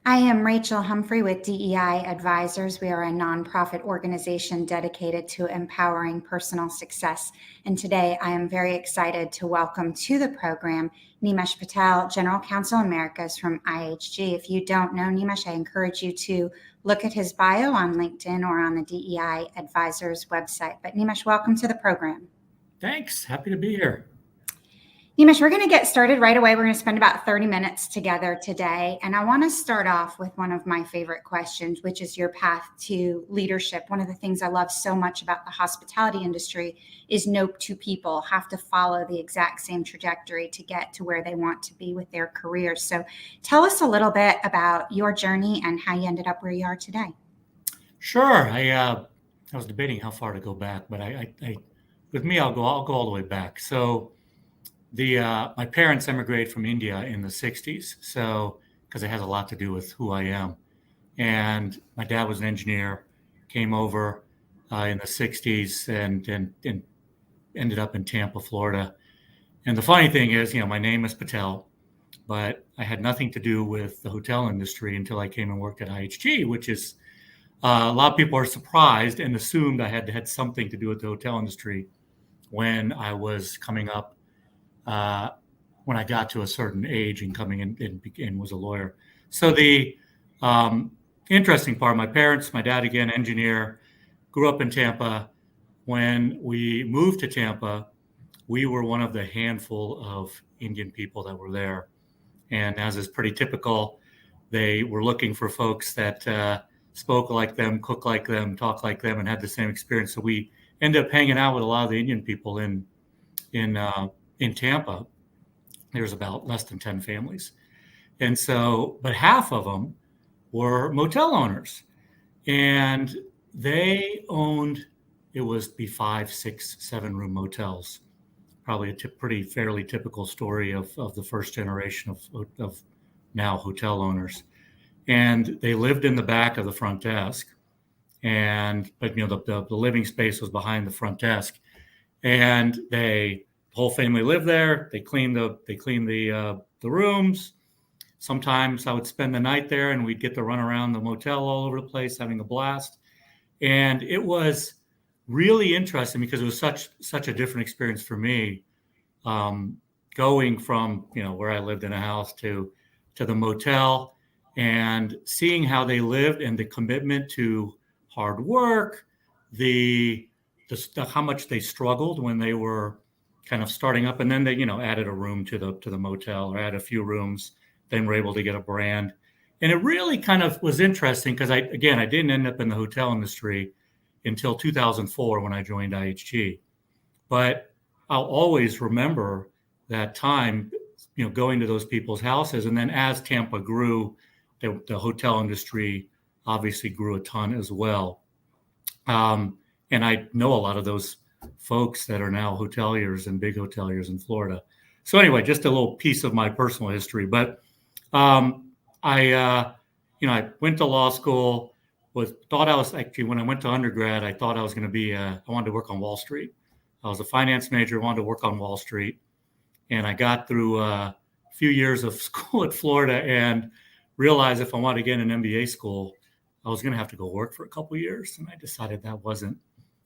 I am Rachel Humphrey with DEI Advisors. We are a nonprofit organization dedicated to empowering personal success. And today I am very excited to welcome to the program Nimesh Patel, General Counsel Americas from IHG. If you don't know Nimesh, I encourage you to look at his bio on LinkedIn or on the DEI Advisors website. But Nimesh, welcome to the program. Thanks. Happy to be here. Nimesh, we're going to get started right away. We're going to spend about 30 minutes together today. And I want to start off with one of my favorite questions, which is your path to leadership. One of the things I love so much about the hospitality industry is no two people have to follow the exact same trajectory to get to where they want to be with their careers. So tell us a little bit about your journey and how you ended up where you are today. Sure. I was debating how far to go back, but with me, I'll go all the way back. So my parents emigrated from India in the 60s, so because it has a lot to do with who I am. And my dad was an engineer, came over in the 60s and ended up in Tampa, Florida. And the funny thing is, my name is Patel, but I had nothing to do with the hotel industry until I came and worked at IHG, which is a lot of people are surprised and assumed I had something to do with the hotel industry when I was coming up. When I got to a certain age and coming in and was a lawyer. So the interesting part, my dad, again, engineer, grew up in Tampa. When we moved to Tampa, we were one of the handful of Indian people that were there. And as is pretty typical, they were looking for folks that spoke like them, cook like them, talk like them, and had the same experience. So we ended up hanging out with a lot of the Indian people in Tampa. There's about less than 10 families. And so, but half of them were motel owners. And they owned, it was be 5, 6, 7 room motels. Probably a fairly typical story of the first generation of now hotel owners. And they lived in the back of the front desk. But the living space was behind the front desk. And the whole family lived there. They cleaned the rooms. Sometimes I would spend the night there, and we'd get to run around the motel all over the place, having a blast. And it was really interesting because it was such a different experience for me, going from where I lived in a house to the motel, and seeing how they lived and the commitment to hard work, how much they struggled when they were kind of starting up, and then they added a room to the motel, or added a few rooms, then were able to get a brand. And it really kind of was interesting because I didn't end up in the hotel industry until 2004 when I joined IHG, but I'll always remember that time, going to those people's houses. And then as Tampa grew, the hotel industry obviously grew a ton as well. And I know a lot of those folks that are now hoteliers and big hoteliers in Florida. So anyway, just a little piece of my personal history. But I went to law school. When I went to undergrad, I thought I was going to I wanted to work on Wall Street. I was a finance major, wanted to work on Wall Street. And I got through a few years of school at Florida and realized if I wanted to get an MBA school, I was going to have to go work for a couple of years. And I decided that wasn't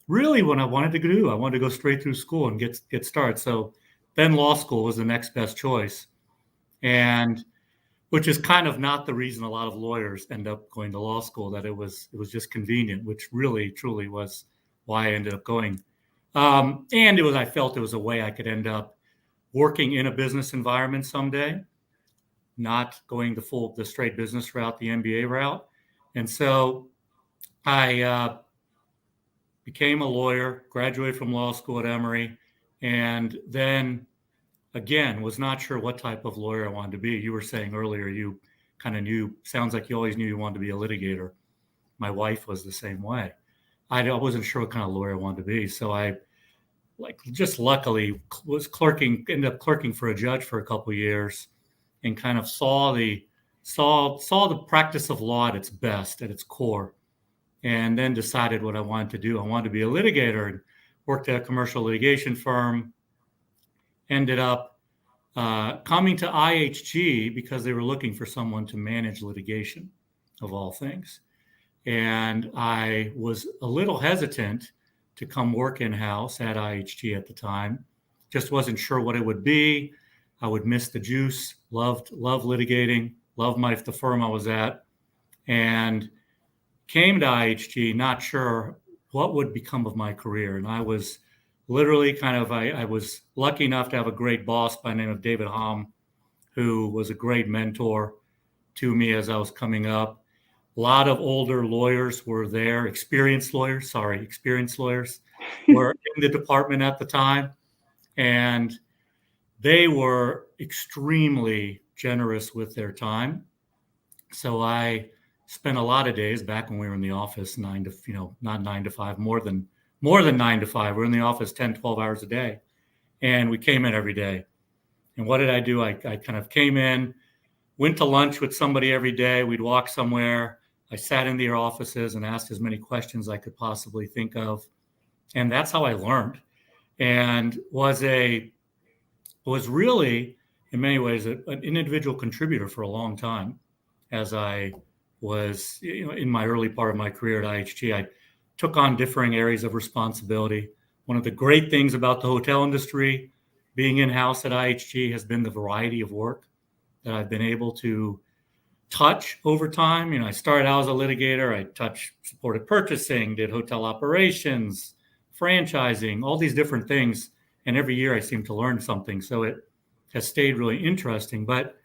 really what I wanted to do. I wanted to go straight through school and get started. So then law school was the next best choice, and which is kind of not the reason a lot of lawyers end up going to law school, that it was just convenient, which really truly was why I ended up going. And I felt it was a way I could end up working in a business environment someday, not going the straight business route, the MBA route. And so I became a lawyer, graduated from law school at Emory, and then again was not sure what type of lawyer I wanted to be. You were saying earlier you kind of sounds like you always knew you wanted to be a litigator. My wife was the same way. I wasn't sure what kind of lawyer I wanted to be. So I just luckily ended up clerking for a judge for a couple of years, and kind of saw the practice of law at its best, at its core. And then decided what I wanted to do. I wanted to be a litigator, and worked at a commercial litigation firm. Ended up coming to IHG because they were looking for someone to manage litigation, of all things. And I was a little hesitant to come work in-house at IHG at the time. Just wasn't sure what it would be. I would miss the juice, loved litigating, loved the firm I was at, and came to IHG not sure what would become of my career. And I was literally I was lucky enough to have a great boss by the name of David Hom, who was a great mentor to me as I was coming up. A lot of older lawyers were there, experienced lawyers were in the department at the time. And they were extremely generous with their time. So I spent a lot of days back when we were in the office, not 9 to 5, more than 9 to 5. We're in the office 10, 12 hours a day. And we came in every day. And what did I do? I kind of came in, went to lunch with somebody every day. We'd walk somewhere. I sat in their offices and asked as many questions I could possibly think of. And that's how I learned, and was really, in many ways, an individual contributor for a long time. As I was in my early part of my career at IHG, I took on differing areas of responsibility. One of the great things about the hotel industry, being in-house at IHG, has been the variety of work that I've been able to touch over time. I started out as a litigator. I supported purchasing, did hotel operations, franchising, all these different things. And every year I seem to learn something. So it has stayed really interesting. But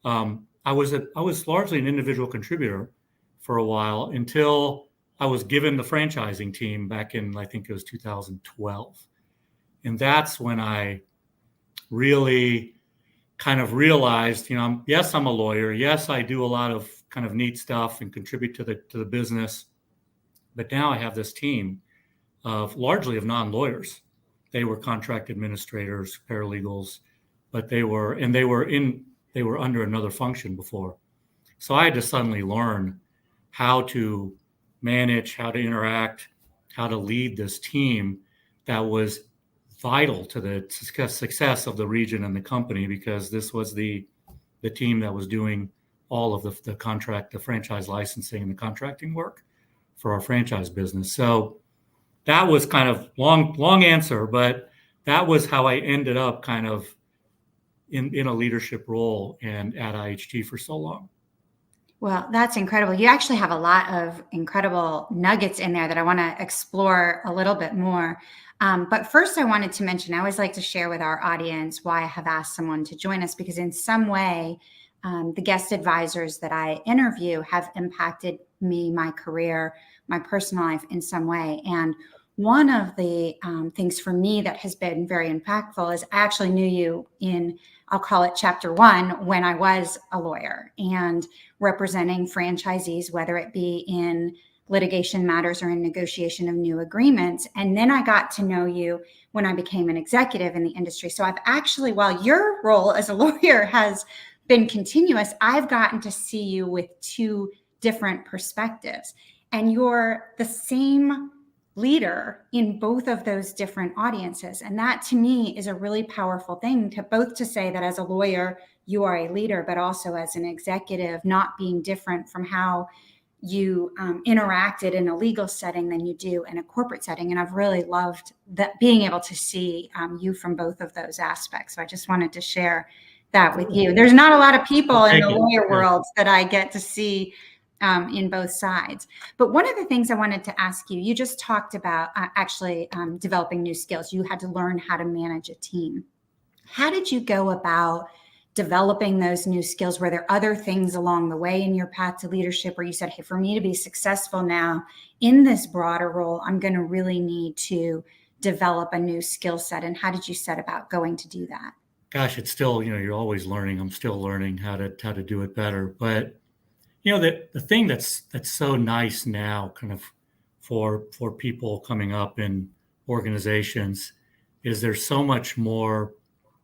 I was largely an individual contributor for a while until I was given the franchising team back in, I think it was 2012. And that's when I really kind of realized, yes, I'm a lawyer. Yes, I do a lot of kind of neat stuff and contribute to the business. But now I have this team largely of non-lawyers. They were contract administrators, paralegals, but they were under another function before. So I had to suddenly learn how to manage, how to interact, how to lead this team that was vital to the success of the region and the company, because this was the team that was doing all of the franchise licensing and the contracting work for our franchise business. So that was kind of long answer, but that was how I ended up kind of in a leadership role and at IHG for so long. Well, that's incredible. You actually have a lot of incredible nuggets in there that I want to explore a little bit more. But first, I wanted to mention, I always like to share with our audience why I have asked someone to join us, because in some way, the guest advisors that I interview have impacted me, my career, my personal life in some way. And one of the things for me that has been very impactful is I actually knew you in, I'll call it chapter 1, when I was a lawyer and representing franchisees, whether it be in litigation matters or in negotiation of new agreements. And then I got to know you when I became an executive in the industry. So I've actually, while your role as a lawyer has been continuous, I've gotten to see you with 2 different perspectives. And you're the same leader in both of those different audiences. And that to me is a really powerful thing, to both to say that as a lawyer, you are a leader, but also as an executive, not being different from how you interacted in a legal setting than you do in a corporate setting. And I've really loved that, being able to see you from both of those aspects. So I just wanted to share that with you. There's not a lot of people in the lawyer world that I get to see in both sides. But one of the things I wanted to ask you, you just talked about developing new skills. You had to learn how to manage a team. How did you go about developing those new skills? Were there other things along the way in your path to leadership where you said, hey, for me to be successful now in this broader role, I'm going to really need to develop a new skill set? And how did you set about going to do that? Gosh, it's still, you're always learning. I'm still learning how to do it better. But the thing that's so nice now, kind of for people coming up in organizations, is there's so much more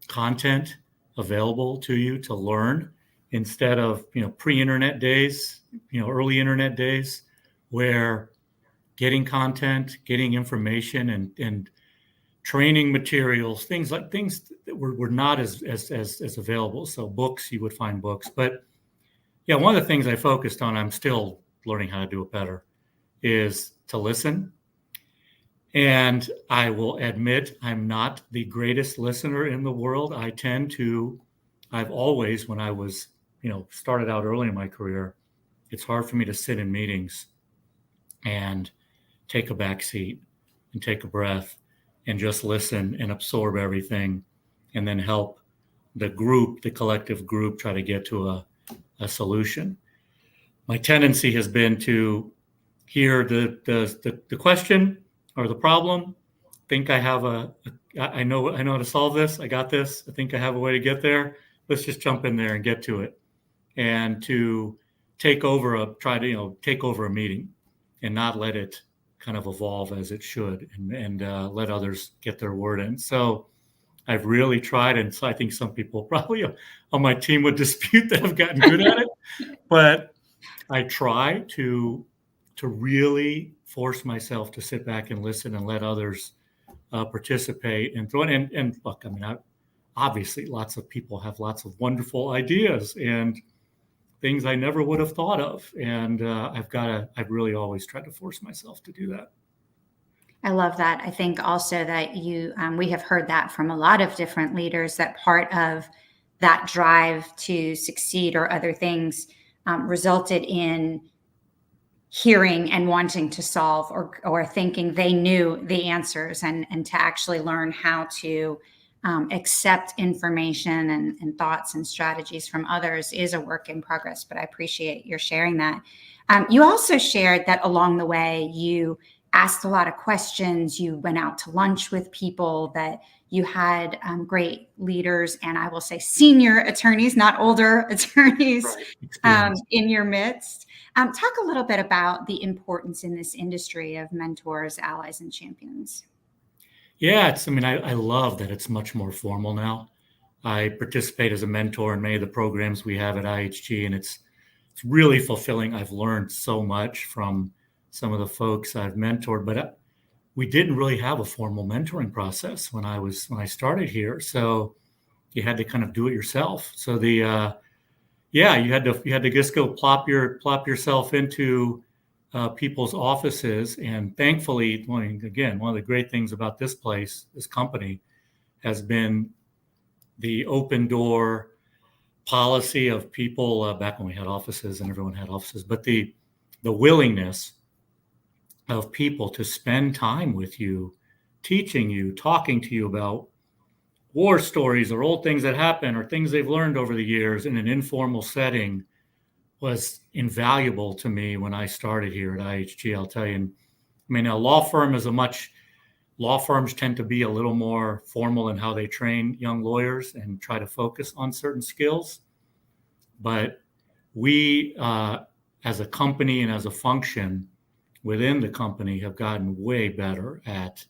content available to you to learn, instead of pre-internet days, early internet days, where getting content, getting information, and training materials, things that were not as available. So books, you would find books. But yeah, one of the things I focused on, I'm still learning how to do it better, is to listen. And I will admit I'm not the greatest listener in the world. I've always, when I was, started out early in my career, it's hard for me to sit in meetings and take a back seat and take a breath and just listen and absorb everything and then help the collective group, try to get to a solution. My tendency has been to hear the question or the problem, think I know how to solve this. I got this. I think I have a way to get there. Let's just jump in there and get to it. And to take over a meeting and not let it kind of evolve as it should, and let others get their word in. So I've really tried, and so I think some people probably on my team would dispute that I've gotten good at it, but I try to really force myself to sit back and listen and let others participate and throw in. And look, obviously lots of people have lots of wonderful ideas and things I never would have thought of. And I've really always tried to force myself to do that. I love that. I think also that we have heard that from a lot of different leaders, that part of that drive to succeed or other things resulted in hearing and wanting to solve or thinking they knew the answers, and to actually learn how to accept information and thoughts and strategies from others is a work in progress. But I appreciate your sharing that. You also shared that along the way, you asked a lot of questions. You went out to lunch with people, that you had great leaders, and I will say senior attorneys, not older attorneys, in your midst. Talk a little bit about the importance in this industry of mentors, allies, and champions. Yeah, I love that it's much more formal now. I participate as a mentor in many of the programs we have at IHG, and it's really fulfilling. I've learned so much from some of the folks I've mentored, but we didn't really have a formal mentoring process when I started here. So you had to kind of do it yourself. So you had to just go plop yourself into people's offices. And thankfully, again, one of the great things about this company, has been the open door policy of people back when we had offices and everyone had offices, but the willingness of people to spend time with you, teaching you, talking to you about war stories or old things that happen or things they've learned over the years in an informal setting, was invaluable to me when I started here at IHG. I'll tell you, law firms tend to be a little more formal in how they train young lawyers and try to focus on certain skills. But we, as a company and as a function within the company, have gotten way better at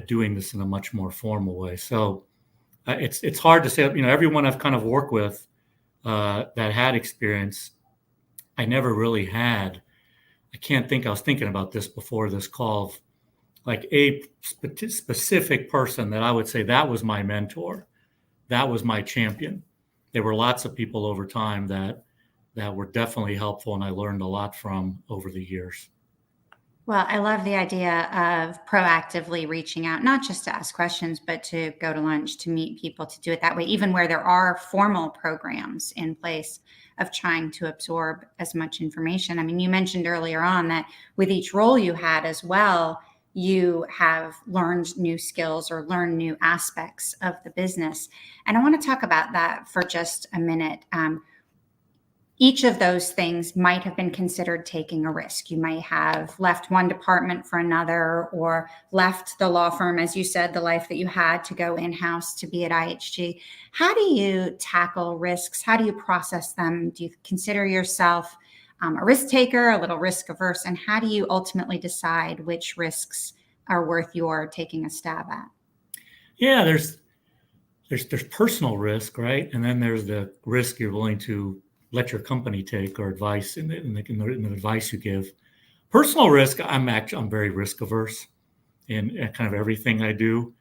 doing this in a much more formal way. So it's hard to say, everyone I've kind of worked with that had experience, I never really had. I was thinking about this before this call, like a specific person that I would say that was my mentor, that was my champion. There were lots of people over time that were definitely helpful, and I learned a lot from over the years. Well, I love the idea of proactively reaching out, not just to ask questions, but to go to lunch, to meet people, to do it that way, even where there are formal programs in place, of trying to absorb as much information. You mentioned earlier on that with each role you had as well, you have learned new skills or learned new aspects of the business. And I want to talk about that for just a minute. Each of those things might have been considered taking a risk. You might have left one department for another, or left the law firm, as you said, the life that you had, to go in-house to be at IHG. How do you tackle risks? How do you process them? Do you consider yourself a risk taker, a little risk averse? And how do you ultimately decide which risks are worth your taking a stab at? Yeah, there's personal risk, right? And then there's the risk you're willing to let your company take, or advice in the advice you give. Personal risk, I'm very risk averse, in kind of everything I do,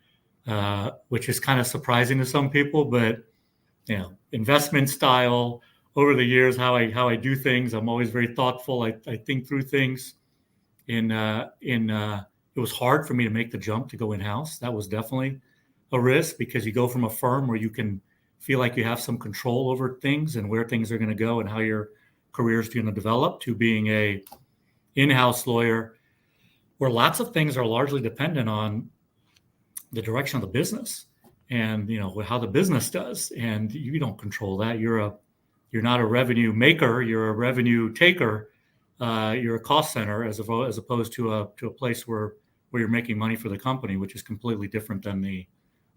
which is kind of surprising to some people. But investment style over the years, how I do things, I'm always very thoughtful. I think through things. It was hard for me to make the jump to go in-house. That was definitely a risk, because you go from a firm where you can feel like you have some control over things and where things are going to go and how your career is going to develop, to being a in-house lawyer where lots of things are largely dependent on the direction of the business and how the business does, and you don't control that. You're not a revenue maker, you're a revenue taker. You're a cost center as opposed to a place where you're making money for the company, which is completely different than the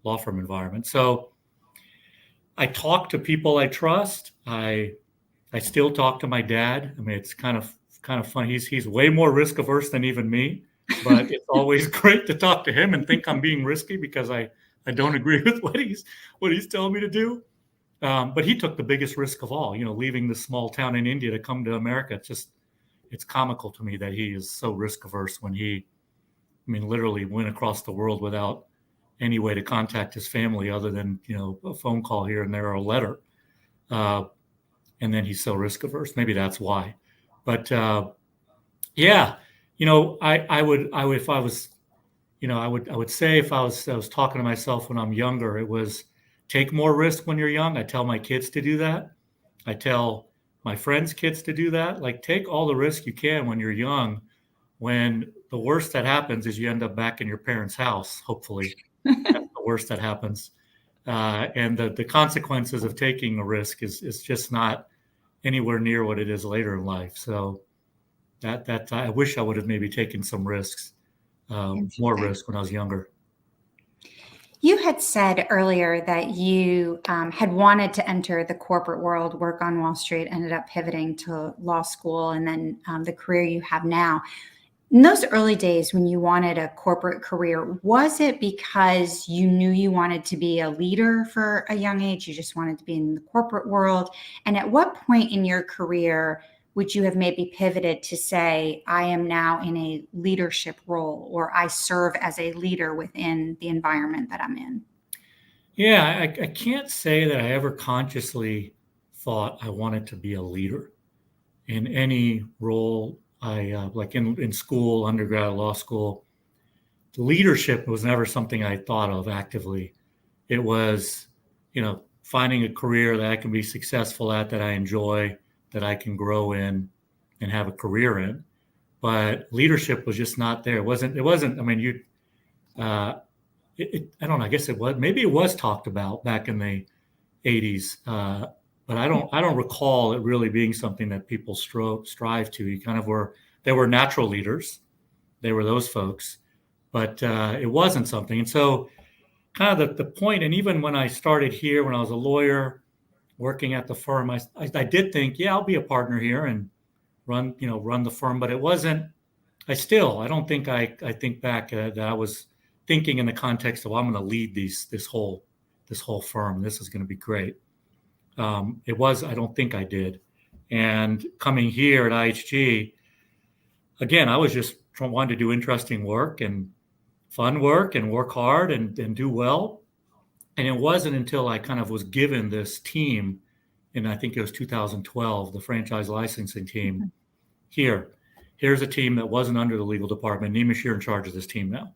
law firm environment. So I talk to people I trust. I still talk to my dad. I mean, it's kind of fun. He's way more risk averse than even me, but it's always great to talk to him and think I'm being risky because I don't agree with what he's telling me to do. But he took the biggest risk of all, leaving this small town in India to come to America. It's comical to me that he is so risk averse when he, literally went across the world without any way to contact his family other than, a phone call here and there or a letter. And then he's so risk averse. Maybe that's why. But I would say if I was talking to myself when I'm younger, it was take more risk when you're young. I tell my kids to do that. I tell my friends' kids to do that. Like, take all the risk you can when you're young, when the worst that happens is you end up back in your parents' house. Hopefully that's the worst that happens. And the consequences of taking a risk is just not anywhere near what it is later in life. So that I wish I would have maybe taken some risks, more risk when I was younger. You had said earlier that you had wanted to enter the corporate world, work on Wall Street, ended up pivoting to law school, and then the career you have now. In those early days when you wanted a corporate career, was it because you knew you wanted to be a leader for a young age? You just wanted to be in the corporate world? And at what point in your career would you have maybe pivoted to say, I am now in a leadership role, or I serve as a leader within the environment that I'm in? Yeah, I can't say that I ever consciously thought I wanted to be a leader in any role. I like in school, undergrad, law school, leadership was never something I thought of actively. It was, finding a career that I can be successful at, that I enjoy, that I can grow in and have a career in. But leadership was just not there. It wasn't, I mean, I don't know, I guess it was, maybe it was talked about back in the 80s. But I don't recall it really being something that people strive to. You kind of they were natural leaders. They were those folks, but it wasn't something. And so kind of the point, and even when I started here, when I was a lawyer, working at the firm, I did think, I'll be a partner here and run the firm, but it wasn't. I don't think I think back that I was thinking in the context of I'm going to lead this whole firm. This is going to be great. I don't think I did. And coming here at IHG, again, I was just wanting to do interesting work and fun work and work hard and do well. And it wasn't until I kind of was given this team, and I think it was 2012, the franchise licensing team. Here's a team that wasn't under the legal department. Nimesh, you're in charge of this team now.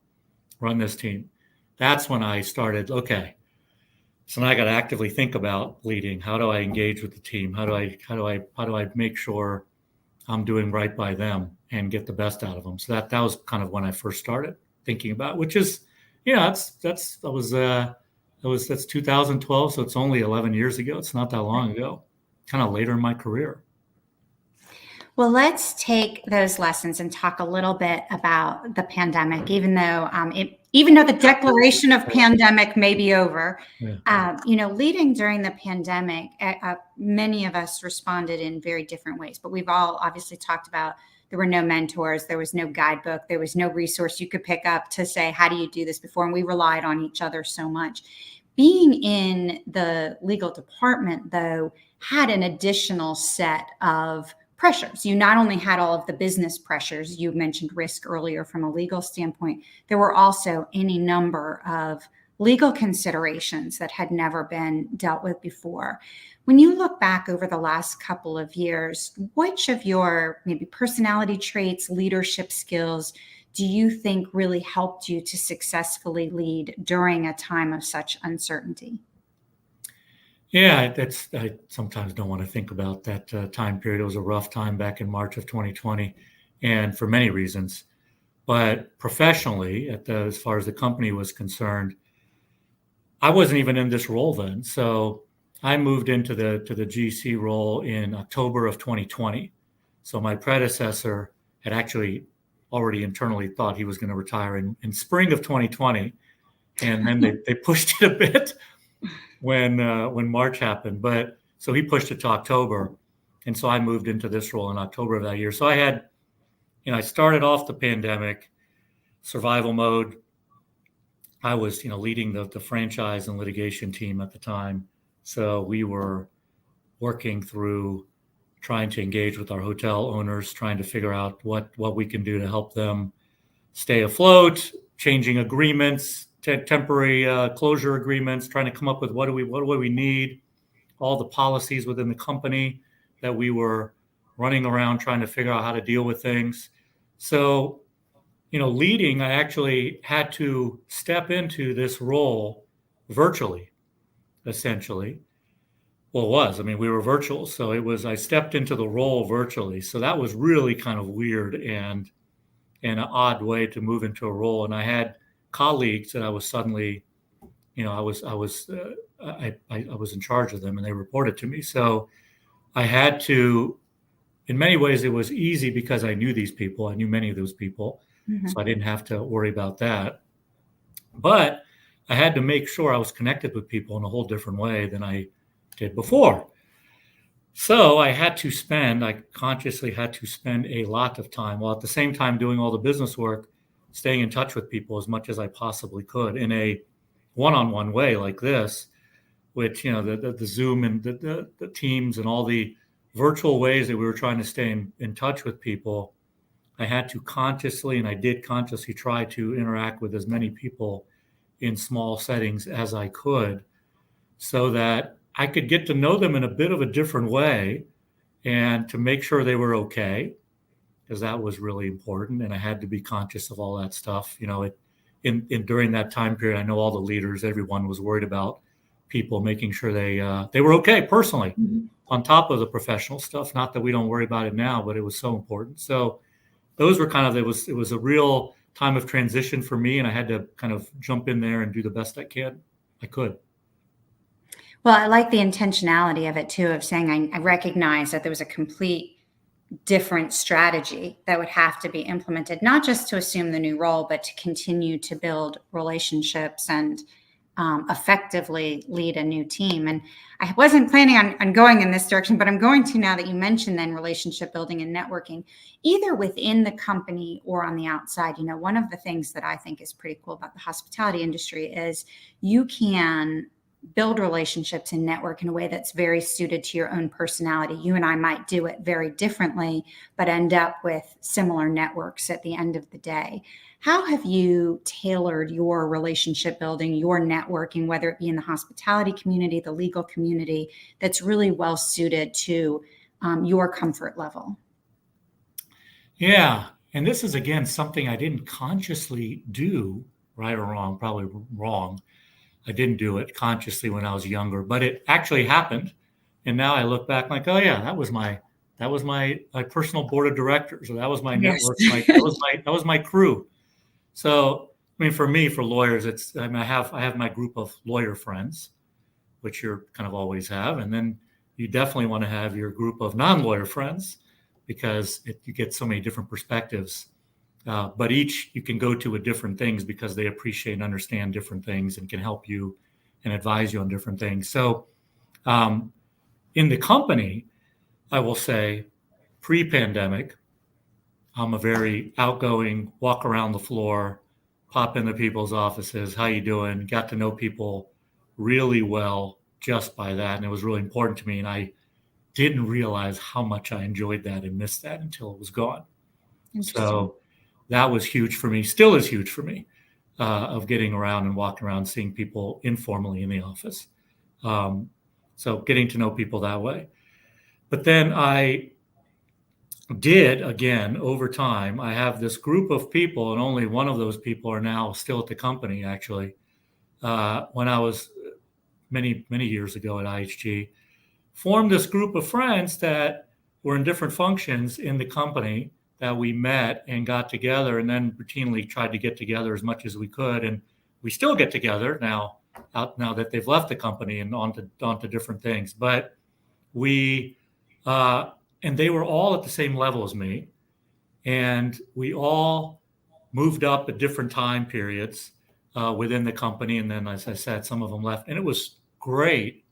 Run this team. That's when I started, okay, so now I got to actively think about leading. How do I engage with the team? How do I make sure I'm doing right by them and get the best out of them? So that was kind of when I first started thinking about, which is, that's 2012. So it's only 11 years ago. It's not that long ago, kind of later in my career. Well, let's take those lessons and talk a little bit about the pandemic, even though the declaration of pandemic may be over. Leading during the pandemic, many of us responded in very different ways, but we've all obviously talked about there were no mentors, there was no guidebook, there was no resource you could pick up to say, how do you do this before? And we relied on each other so much. Being in the legal department, though, had an additional set of pressures. You not only had all of the business pressures, you mentioned risk earlier from a legal standpoint, there were also any number of legal considerations that had never been dealt with before. When you look back over the last couple of years, which of your maybe personality traits, leadership skills, do you think really helped you to successfully lead during a time of such uncertainty? Yeah, I sometimes don't want to think about that time period. It was a rough time back in March of 2020, and for many reasons. But professionally, as far as the company was concerned, I wasn't even in this role then. So I moved into the GC role in October of 2020. So my predecessor had actually already internally thought he was going to retire in spring of 2020, and then they pushed it a bit when March happened. But so he pushed it to October, and so I moved into this role in October of that year. So I started off the pandemic survival mode. I was leading the franchise and litigation team at the time, so we were working through trying to engage with our hotel owners, trying to figure out what we can do to help them stay afloat, changing agreements, temporary closure agreements, trying to come up with what do we need, all the policies within the company that we were running around trying to figure out how to deal with things. So, leading, I actually had to step into this role virtually, essentially. Well, it was. I mean, we were virtual, so I stepped into the role virtually. So that was really kind of weird and an odd way to move into a role. And I had colleagues that I was suddenly, I was in charge of them, and they reported to me. So I had to, in many ways, it was easy because I knew these people. I knew many of those people, so I didn't have to worry about that. But I had to make sure I was connected with people in a whole different way than I did before. So I consciously had to spend a lot of time, while at the same time doing all the business work, staying in touch with people as much as I possibly could in a one-on-one way like this, which, the Zoom and the Teams and all the virtual ways that we were trying to stay in touch with people. I had to consciously, and I did consciously, try to interact with as many people in small settings as I could so that I could get to know them in a bit of a different way and to make sure they were okay, because that was really important. And I had to be conscious of all that stuff. During that time period, I know all the leaders, everyone was worried about people, making sure they were okay personally, on top of the professional stuff. Not that we don't worry about it now, but it was so important. So those were it was a real time of transition for me, and I had to kind of jump in there and do the best I could. Well, I like the intentionality of it too, of saying I recognize that there was a complete different strategy that would have to be implemented, not just to assume the new role, but to continue to build relationships and effectively lead a new team. And I wasn't planning on going in this direction, but I'm going to now that you mentioned then relationship building and networking, either within the company or on the outside. One of the things that I think is pretty cool about the hospitality industry is you can build relationships and network in a way that's very suited to your own personality. You and I might do it very differently, but end up with similar networks at the end of the day. How have you tailored your relationship building, your networking, whether it be in the hospitality community, the legal community, that's really well suited to your comfort level? Yeah. And this is, again, something I didn't consciously do, right or wrong, probably wrong. I didn't do it consciously when I was younger, but it actually happened. And now I look back like, oh yeah, that was my personal board of directors, or that was my network, that was my crew. So, I mean, for me, for lawyers, I have my group of lawyer friends, which you're kind of always have, and then you definitely want to have your group of non-lawyer friends, because you get so many different perspectives. But each you can go to with different things because they appreciate and understand different things and can help you and advise you on different things. So in the company, I will say pre-pandemic, I'm a very outgoing, walk around the floor, pop into people's offices. How you doing? Got to know people really well just by that. And it was really important to me. And I didn't realize how much I enjoyed that and missed that until it was gone. So that was huge for me, still is huge for me, of getting around and walking around, seeing people informally in the office. So getting to know people that way. But then I did, again, over time, I have this group of people, and only one of those people are now still at the company, actually. When I was many, many years ago at IHG, formed this group of friends that were in different functions in the company that we met and got together, and then routinely tried to get together as much as we could. And we still get together now that they've left the company and onto different things. But we, and they were all at the same level as me. And we all moved up at different time periods within the company. And then, as I said, some of them left. And it was great,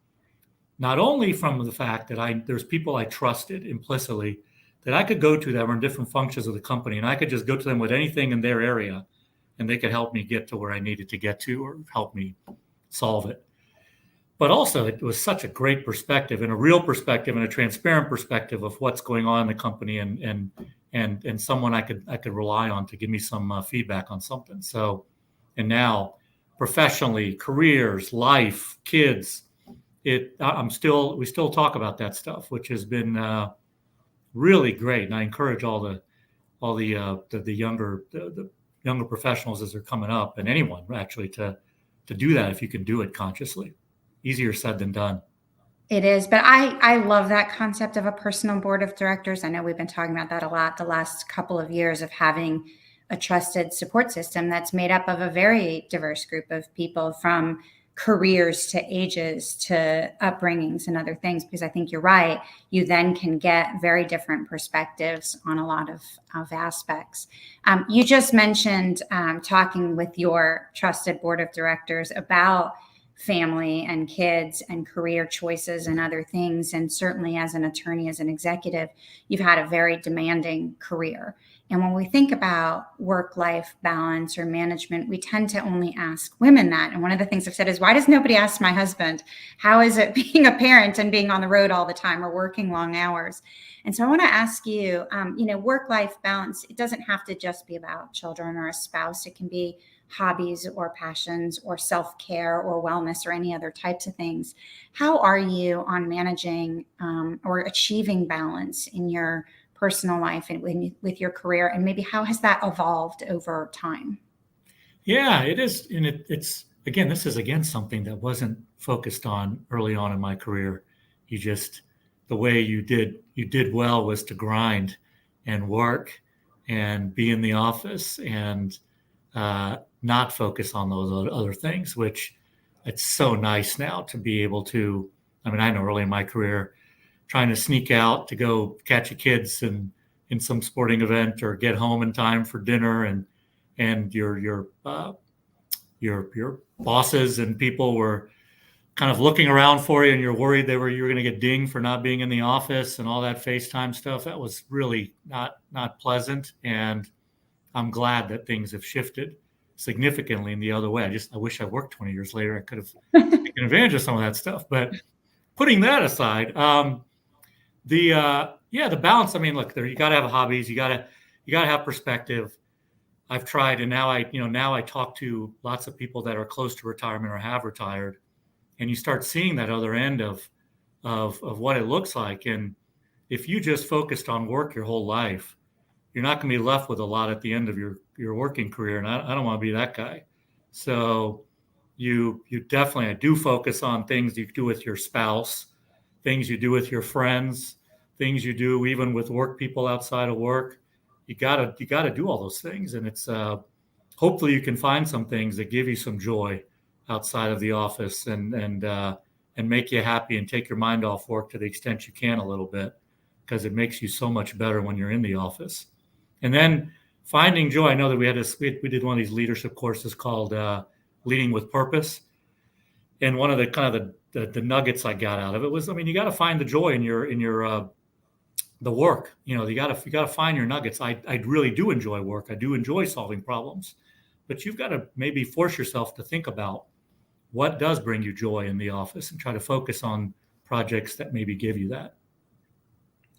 not only from the fact that there's people I trusted implicitly that I could go to that were in different functions of the company, and I could just go to them with anything in their area, and they could help me get to where I needed to get to or help me solve it. But also, it was such a great perspective, and a real perspective, and a transparent perspective of what's going on in the company, and someone I could rely on to give me some feedback on something. So, and now, professionally, careers, life, kids, we still talk about that stuff, which has been really great. And I encourage all the younger professionals as they're coming up, and anyone actually to do that if you can do it consciously. Easier said than done. It is, but I love that concept of a personal board of directors. I know we've been talking about that a lot the last couple of years, of having a trusted support system that's made up of a very diverse group of people, from careers to ages to upbringings and other things, because I think you're right. You then can get very different perspectives on a lot of aspects. You just mentioned talking with your trusted board of directors about family and kids and career choices and other things. And certainly as an attorney, as an executive, you've had a very demanding career. And when we think about work-life balance or management, we tend to only ask women that. And one of the things I've said is, why does nobody ask my husband, how is it being a parent and being on the road all the time or working long hours? And so I want to ask you, work-life balance, it doesn't have to just be about children or a spouse. It can be hobbies or passions or self-care or wellness or any other types of things. How are you on managing or achieving balance in your personal life and with your career, and maybe how has that evolved over time? Yeah, it is. And it's, again, this is something that wasn't focused on early on in my career. The way you did well was to grind and work and be in the office and not focus on those other things, which it's so nice now to be able to. I mean, I know early in my career, trying to sneak out to go catch your kids in some sporting event or get home in time for dinner, and your bosses and people were kind of looking around for you, and you're worried you were going to get dinged for not being in the office and all that FaceTime stuff. That was really not pleasant, and I'm glad that things have shifted significantly in the other way. I wish I worked 20 years later. I could have taken advantage of some of that stuff. But putting that aside, the balance. I mean, look, you got to have hobbies. You got to have perspective. I've tried, and now I talk to lots of people that are close to retirement or have retired, and you start seeing that other end of what it looks like. And if you just focused on work your whole life, you're not going to be left with a lot at the end of your working career. And I don't want to be that guy. So you definitely, I do focus on things you do with your spouse, things you do with your friends, things you do even with work people outside of work. You gotta do all those things. And it's hopefully you can find some things that give you some joy outside of the office and make you happy and take your mind off work to the extent you can a little bit, because it makes you so much better when you're in the office. And then finding joy. I know that we did one of these leadership courses called Leading with Purpose. And one of the kind of the nuggets I got out of it was, I mean, you got to find the joy in your the work. You got to find your nuggets. I really do enjoy work. I do enjoy solving problems, but you've got to maybe force yourself to think about what does bring you joy in the office and try to focus on projects that maybe give you that.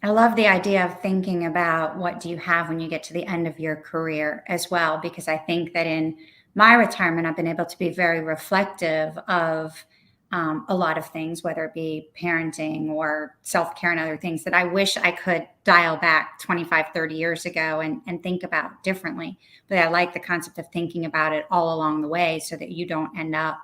I love the idea of thinking about what do you have when you get to the end of your career as well, because I think that in my retirement, I've been able to be very reflective of a lot of things, whether it be parenting or self-care and other things that I wish I could dial back 25, 30 years ago and think about differently. But I like the concept of thinking about it all along the way so that you don't end up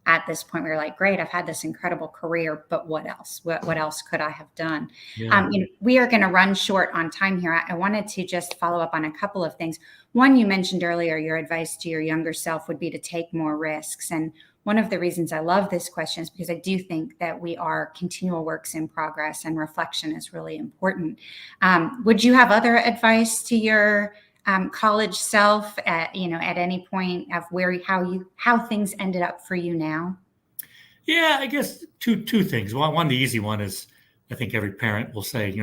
at this point where you're like, great, I've had this incredible career, but what else? What else could I have done? Yeah. We are going to run short on time here. I wanted to just follow up on a couple of things. One, you mentioned earlier, your advice to your younger self would be to take more risks. And one of the reasons I love this question is because I do think that we are continual works in progress and reflection is really important. Would you have other advice to your college self at any point of how things ended up for you now? Yeah, I guess two things. One, the easy one is, I think every parent will say,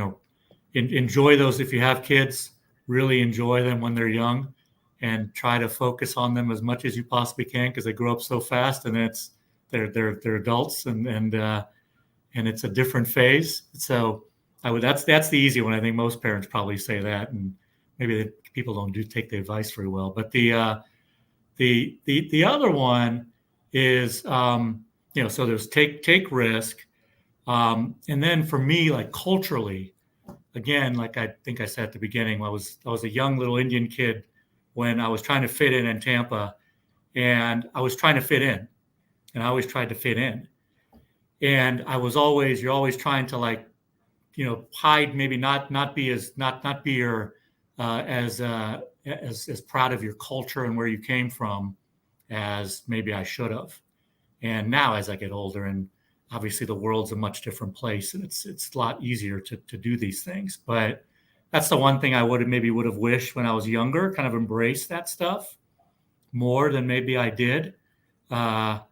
enjoy those if you have kids. Really enjoy them when they're young, and try to focus on them as much as you possibly can because they grow up so fast, and they're adults, and it's a different phase. So that's the easy one. I think most parents probably say that, and maybe people don't take the advice very well. But the other one is so there's take risk, and then for me, like culturally, again, like I think I said at the beginning, I was a young little Indian kid when I was trying to fit in Tampa, and I was trying to fit in, and I always tried to fit in, and you're always trying to hide, maybe not be your as proud of your culture and where you came from as maybe I should have. And now as I get older, and obviously the world's a much different place, and it's a lot easier to do these things. But that's the one thing I would have wished when I was younger, kind of embrace that stuff more than maybe I did. Not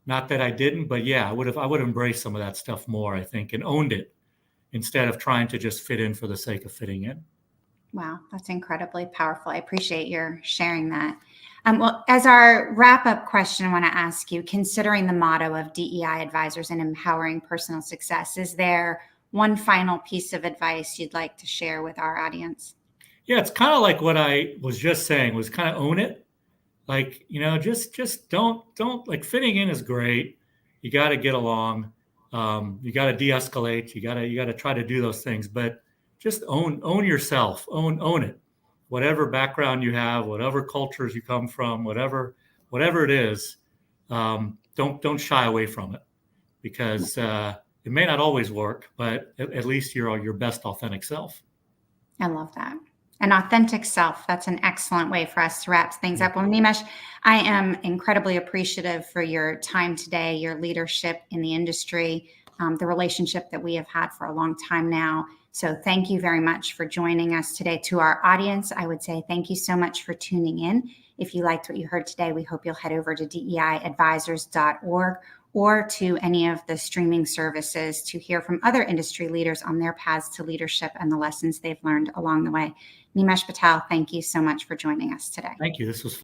that I didn't, but yeah, I would have embraced some of that stuff more, I think, and owned it instead of trying to just fit in for the sake of fitting in. Wow, that's incredibly powerful. I appreciate your sharing that. Well, as our wrap-up question, I want to ask you, considering the motto of DEI advisors and empowering personal success, is there one final piece of advice you'd like to share with our audience? Yeah, it's kind of like what I was just saying, was kind of own it. Like, just don't like, fitting in is great. You got to get along. You got to de-escalate. You got to try to do those things, but just own yourself, own it. Whatever background you have, whatever cultures you come from, whatever it is, don't shy away from it, because it may not always work, but at least you're your best authentic self. I love that. An authentic self. That's an excellent way for us to wrap things up. Well, Nimesh, I am incredibly appreciative for your time today, your leadership in the industry, the relationship that we have had for a long time now. So thank you very much for joining us today. To our audience, I would say thank you so much for tuning in. If you liked what you heard today, we hope you'll head over to DEIadvisors.org or to any of the streaming services to hear from other industry leaders on their paths to leadership and the lessons they've learned along the way. Nimesh Patel, thank you so much for joining us today. Thank you. This was